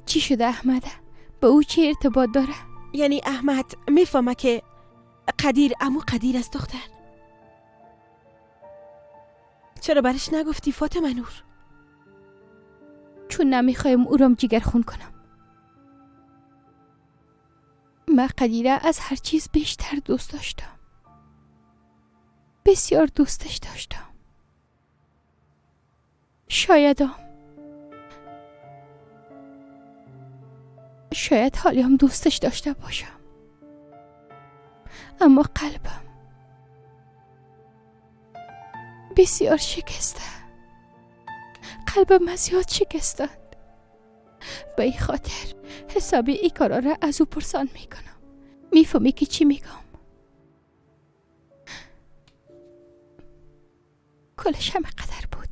چی شده احمده؟ به او چه ارتباط داره؟ یعنی احمد میفهمه که قدیر امو قدیر است دختر. چرا برش نگفتی فاطمه نور؟ چون نمیخوایم او رام جگر خون کنم. من قدیره از هر چیز بیشتر دوست داشتم. بسیار دوستش داشتم. شاید حالی هم دوستش داشته باشم، اما قلبم بسیار شکسته. قلبم زیاد شکسته. به این خاطر حسابی ای کارا را از او پرسان میکنم. میفهمی که چی میگم؟ کلش همه قدر بود.